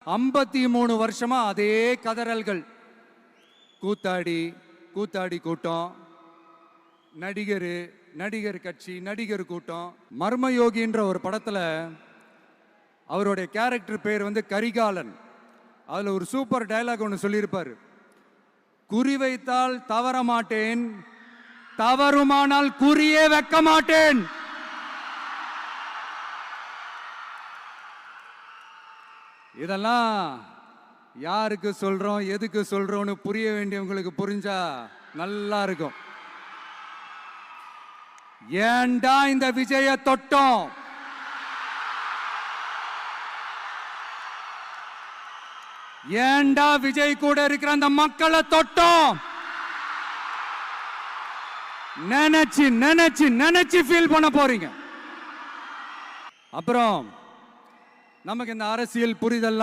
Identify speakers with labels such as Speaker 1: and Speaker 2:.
Speaker 1: 53 வருஷமா அதே கதறல்கள். கூத்தாடி கூட்டம், நடிகர் கட்சி, நடிகர் கூட்டம். மர்மயோகின்ற ஒரு படத்துல அவருடைய கேரக்டர் பேர் கரிகாலன். அதுல ஒரு சூப்பர் டயலாக் ஒன்று சொல்லியிருப்பாரு. குறி வைத்தால் தவற மாட்டேன், தவறுமானால் குறியே வைக்க மாட்டேன். இதெல்லாம் யாருக்கு சொல்றோம், எதுக்கு சொல்றோம்னு புரிய வேண்டியவங்களுக்கு புரிஞ்சா நல்லா இருக்கும். ஏண்டா இந்த விஜய தொட்டோம்? ஏண்டா விஜய் கூட இருக்கிற அந்த மக்களை தொட்டோம்? நினைச்சு நினைச்சு நினைச்சு ஃபீல் பண்ண போறீங்க. அப்புறம் நமக்கு இந்த அரசியல் புரிதல்